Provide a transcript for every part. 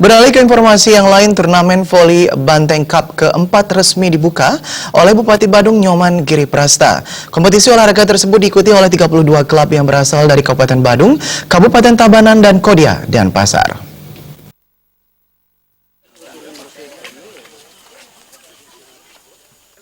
Beralih ke informasi yang lain, turnamen voli Banteng Cup keempat resmi dibuka oleh Bupati Badung Nyoman Giriprasta. Kompetisi olahraga tersebut diikuti oleh 32 klub yang berasal dari Kabupaten Badung, Kabupaten Tabanan, dan Kodia, dan Pasar.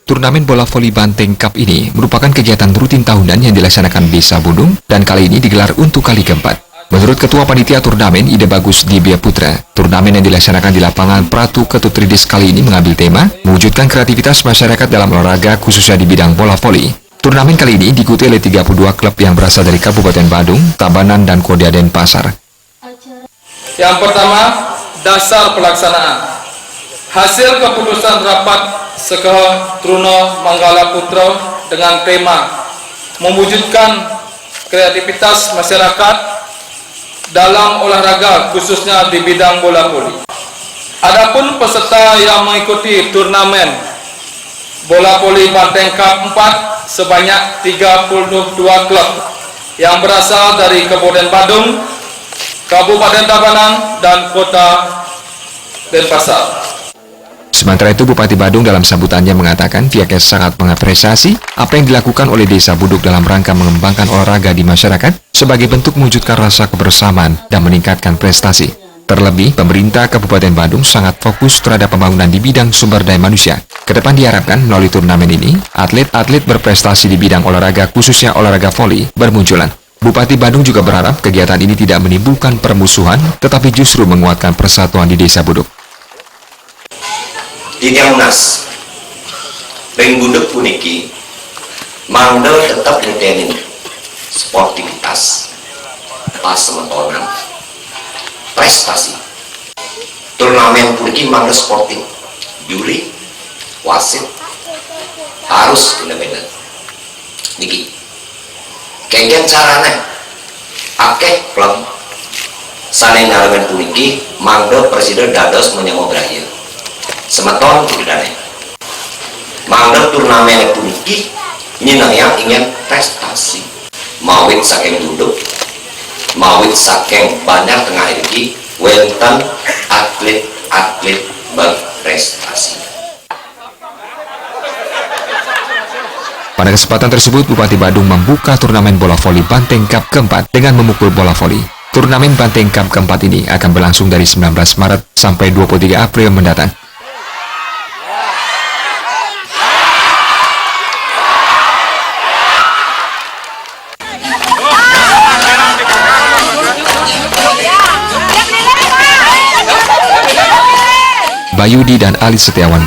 Turnamen bola voli Banteng Cup ini merupakan kegiatan rutin tahunan yang dilaksanakan Desa Budung dan kali ini digelar untuk kali keempat. Menurut Ketua Panitia Turnamen Ide Bagus Dibia Putra, turnamen yang dilaksanakan di lapangan Pratu Ketutridis kali ini mengambil tema mewujudkan kreativitas masyarakat dalam olahraga khususnya di bidang bola voli. Turnamen kali ini diikuti oleh 32 klub yang berasal dari Kabupaten Badung, Tabanan, dan Kodia Denpasar. Yang pertama, dasar pelaksanaan. Hasil keputusan rapat Sekolah Truno Manggala Putra dengan tema mewujudkan kreativitas masyarakat dalam olahraga khususnya di bidang bola voli. Adapun peserta yang mengikuti turnamen bola voli Banteng Cup 4 sebanyak 32 klub yang berasal dari Kabupaten Badung, Kabupaten Tabanan, dan Kota Denpasar. Sementara itu, Bupati Badung dalam sambutannya mengatakan pihaknya sangat mengapresiasi apa yang dilakukan oleh Desa Buduk dalam rangka mengembangkan olahraga di masyarakat sebagai bentuk mewujudkan rasa kebersamaan dan meningkatkan prestasi. Terlebih, pemerintah Kabupaten Badung sangat fokus terhadap pembangunan di bidang sumber daya manusia. Kedepan diharapkan melalui turnamen ini, atlet-atlet berprestasi di bidang olahraga khususnya olahraga voli bermunculan. Bupati Badung juga berharap kegiatan ini tidak menimbulkan permusuhan, tetapi justru menguatkan persatuan di Desa Buduk. Di Tiangnas, Ring Buduk puniki, mandel tetap ngedenin sportivitas, pas semetonan, prestasi. Turnamen puniki mandel sportif, juri, wasit, harus bener-bener. Niki, kengken caranya, akeh klub, saling ngaremen puniki, mandel presiden dados menyamobraya. Semeton budane mangga turnamen puniki nyinang yang ingin prestasi mawit saking duduk mawit saking banyak tengah iki wenten atlet-atlet berprestasi. Pada kesempatan tersebut, Bupati Badung membuka turnamen bola voli Banteng Cup keempat dengan memukul bola voli. Turnamen Banteng Cup keempat ini akan berlangsung dari 19 Maret sampai 23 April mendatang. Bayudi dan Ali Setiawan